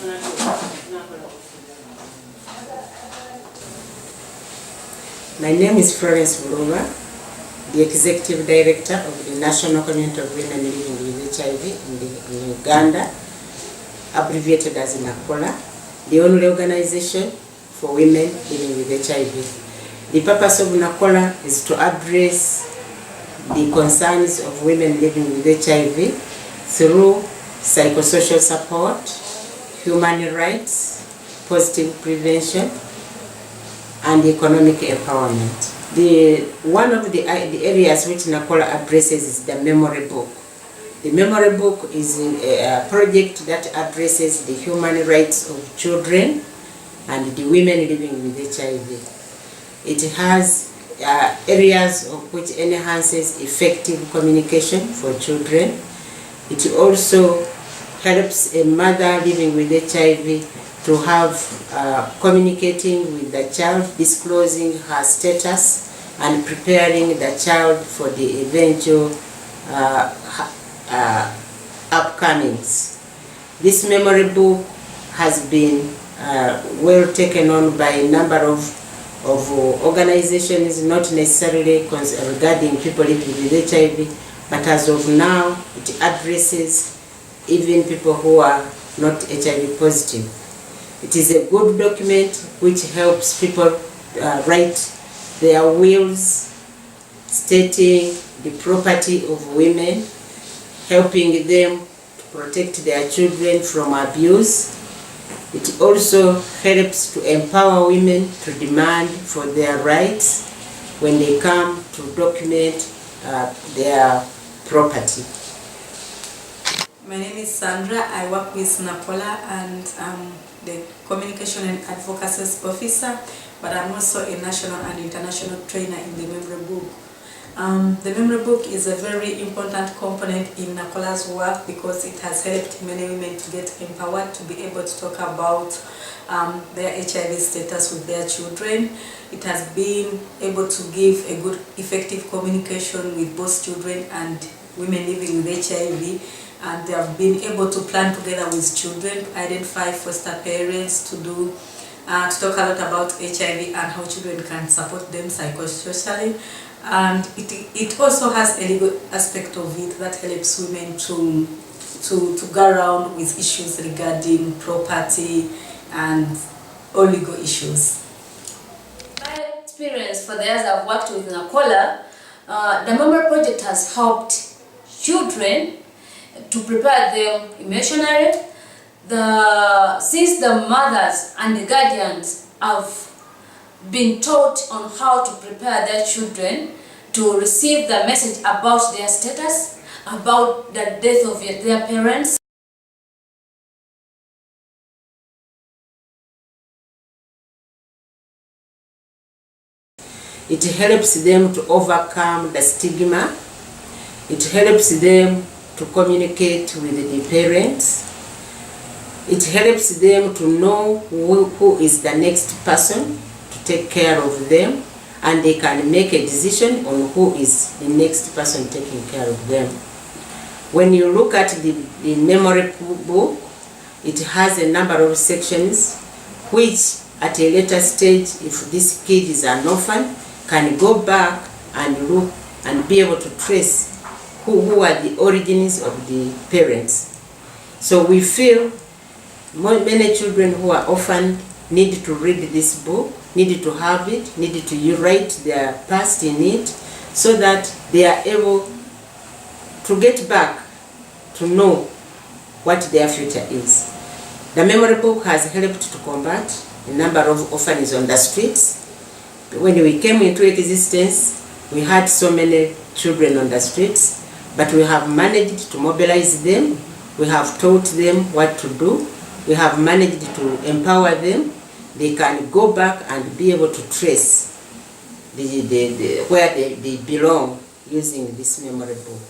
My name is Florence Bulunga, the Executive Director of the National Community of Women Living with HIV in Uganda, abbreviated as Nacwola, the only organization for women living with HIV. The purpose of Nacwola is to address the concerns of women living with HIV through psychosocial support, human rights, positive prevention, and economic empowerment. One of the areas which Nacwola addresses is the memory book. The memory book is a project that addresses the human rights of children and the women living with HIV. It has areas of which enhances effective communication for children. It also helps a mother living with HIV to have communicating with the child, disclosing her status, and preparing the child for the eventual upcomings. This memory book has been well taken on by a number of organizations, not necessarily regarding people living with HIV, but as of now, it addresses even people who are not HIV positive. It is a good document which helps people write their wills, stating the property of women, helping them to protect their children from abuse. It also helps to empower women to demand for their rights when they come to document their property. My name is Sandra. I work with Nacwola and the Communication and Advocacy Officer, but I'm also a national and international trainer in the memory book. The memory book is a very important component in Nacwola's work because it has helped many women to get empowered to be able to talk about their HIV status with their children. It has been able to give a good, effective communication with both children and women living with HIV. And they have been able to plan together with children, identify foster parents, to talk a lot about HIV and how children can support them psychosocially. And it also has a legal aspect of it that helps women to go around with issues regarding property and all legal issues. My experience for the years I've worked with Nacwola, the memory project has helped children to prepare them emotionally. Since the mothers and the guardians have been taught on how to prepare their children to receive the message about their status, about the death of their parents. It helps them to overcome the stigma. It helps them to communicate with the parents. It helps them to know who is the next person to take care of them, and they can make a decision on who is the next person taking care of them. When you look at the memory book, it has a number of sections which at a later stage, if this kid is an orphan, can go back and look and be able to trace who are the origins of the parents. So we feel many children who are orphaned need to read this book, need to have it, need to write their past in it, so that they are able to get back to know what their future is. The memory book has helped to combat a number of orphans on the streets. When we came into existence, we had so many children on the streets, but we have managed to mobilize them. We have taught them what to do. We have managed to empower them. They can go back and be able to trace where they belong using this memory book.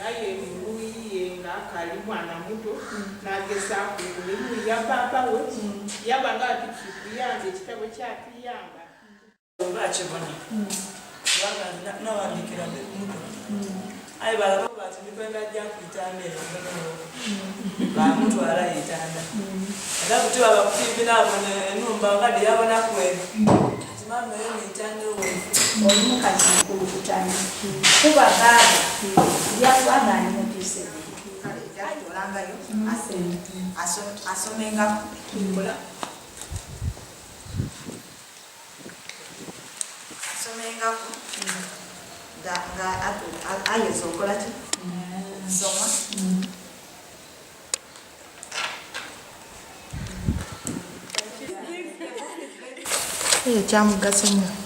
aye muluyi ngakali mwana muto nagezaako kulimu ya papa we yabanga ati kikuyamba ekitabo kyatuyamba bakibona kubanga nawandikira muto aye balaba bati ndikwenda ajja kuyitanda eyo bamutwala yitanda era kuti babakufimbira abo enumba ngadde yabonaku eno ati mama eyo neyitanda owefu olumukazi kulukutana kuba baba yakwagani mutise olangayo asomenga kukola asomengaku nga ayeza okola ki nsoma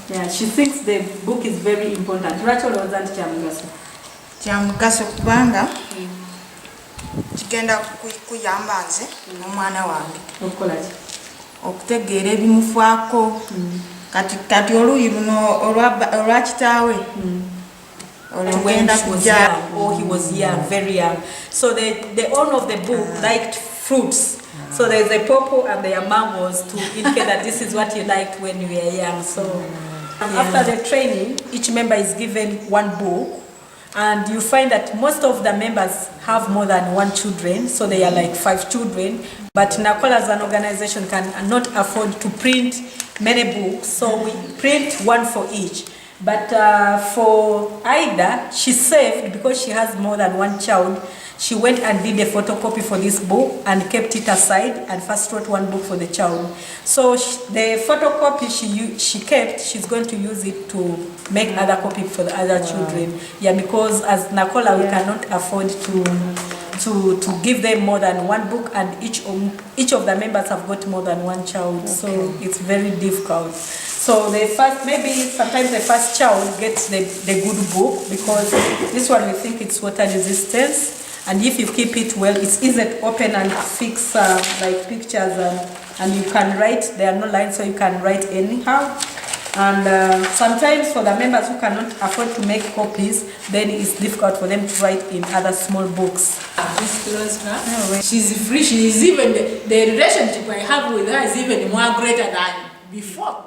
Yeah, she thinks the book is very important. Rachel wasn't kyamugaso kubanga kigenda kuyamba nze n'omwana wange okutegeera ebimufaako kati oluuyi luno olwa kitaawe when she was young, or he was young, very young. So the owner of the book liked fruits. So there's a purple and there are mangoes to indicate that this is what you liked when you were young. So after the training, each member is given one book, and you find that most of the members have more than one children, so they are like 5 children. But Nacwola as an organization cannot afford to print many books, so we print one for each. But for Ida, she saved, because she has more than one child, she went and did a photocopy for this book and kept it aside and first wrote one book for the child. So the photocopy she kept, she's going to use it to make other copy for the other children. Yeah, because as Nacwola, we cannot afford to give them more than one book, and each of the members have got more than one child, so it's very difficult. So maybe sometimes the first child gets the good book, because this one we think it's water resistance, and if you keep it well, it's easy to open and fix like pictures, and you can write. There are no lines, so you can write anyhow. And sometimes for the members who cannot afford to make copies, then it's difficult for them to write in other small books. She's free. She is even the relationship I have with her is even more greater than before.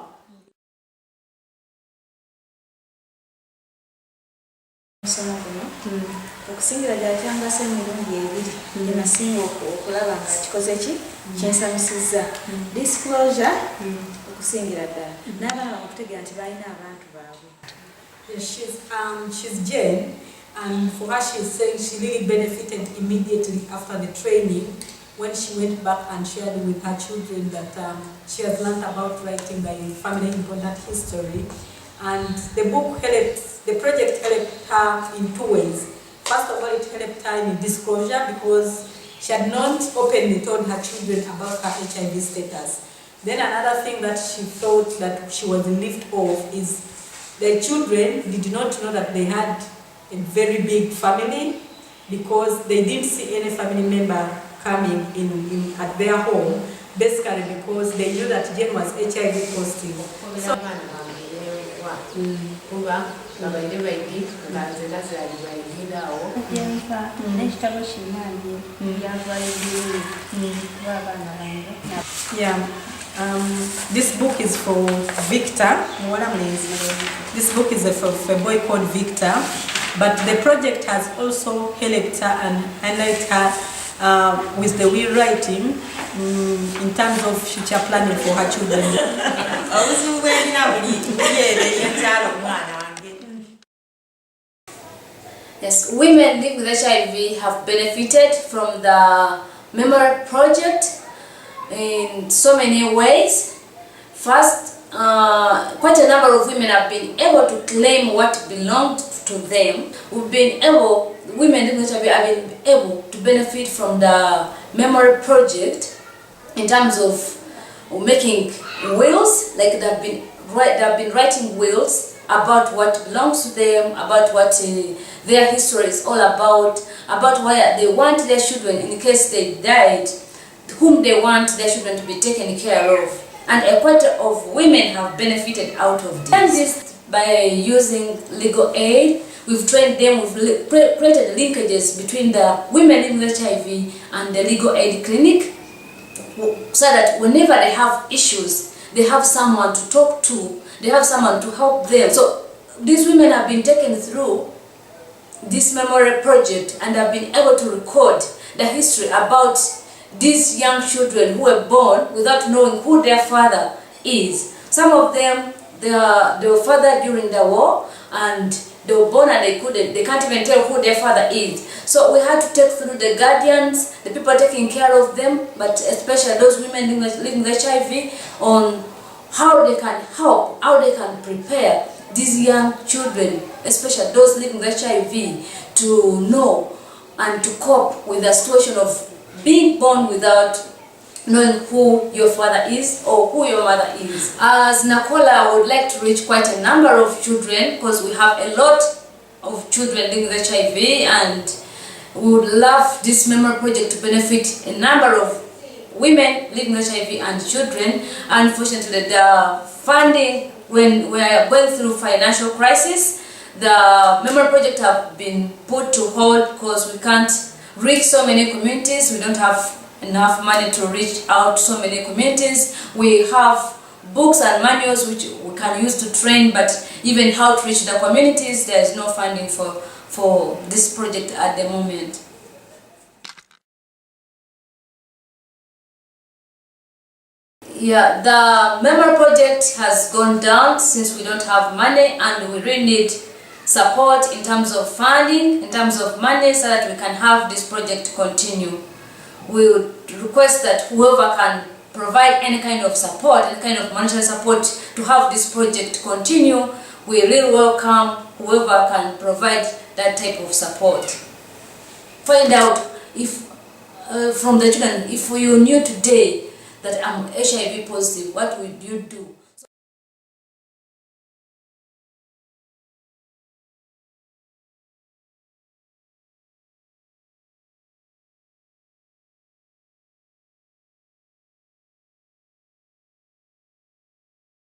okusingira gyakyangaso emirundi ebiri gyenasinga okulaba nga kikoze ki kyensamusizza disclosure okusingira ddala n'abaana bakutegeera nti balina abantu baabwe. She's Jane, and for her she's saying she really benefited immediately after the training when she went back and shared with her children that she has learned about writing the family important history. And the project helped her in 2 ways. First of all, it helped her in disclosure, because she had not openly told her children about her HIV status. Then another thing that she thought that she was left off is the children did not know that they had a very big family, because they didn't see any family member coming in at their home, basically because they knew that Jane was HIV positive. So, kuba abaire baidi nganze nazali bayigirawo n'ekitabo kinange byavayo babana bange. yeah, this book is for Victor. This book is for a boy called Victor, but the project has also helped her and highlighted her with the will writing in terms of future planning for her children. Yes, women living with HIV have benefited from the memory project in so many ways. First, quite a number of women have been able to claim what belonged to them. Women living with HIV have been able to benefit from the memory project in terms of making wills, like they have been writing wills about what belongs to them, about what their history is all about why they want their children, in case they died, whom they want their children to be taken care of. And a quarter of women have benefited out of this. And this by using legal aid, we've trained them, we've created linkages between the women living with HIV and the legal aid clinic, so that whenever they have issues, they have someone to talk to, they have someone to help them. So these women have been taken through this memorial project and have been able to record the history about these young children who were born without knowing who their father is. Some of them, they were fathered during the war, and they were born and they can't even tell who their father is. So we had to take through the guardians, the people taking care of them, but especially those women living with HIV, on how they can help, how they can prepare these young children, especially those living with HIV, to know and to cope with the situation of being born without knowing who your father is or who your mother is. As Nacwola, I would like to reach quite a number of children, because we have a lot of children living with HIV, and we would love this memory project to benefit a number of women living with HIV and children. Unfortunately, the funding, when we are going through financial crisis, the memory project have been put to hold because we can't reach so many communities. We don't have enough money to reach out so many communities. We have books and manuals which we can use to train, but even how to reach the communities, there is no funding for this project at the moment. Yeah, the memory project has gone down since we don't have money, and we really need support in terms of funding, in terms of money, so that we can have this project continue. We would request that whoever can provide any kind of support, any kind of monetary support to have this project continue, we really welcome whoever can provide that type of support. Find out if, from the children, if you knew today that I'm HIV positive, what would you do?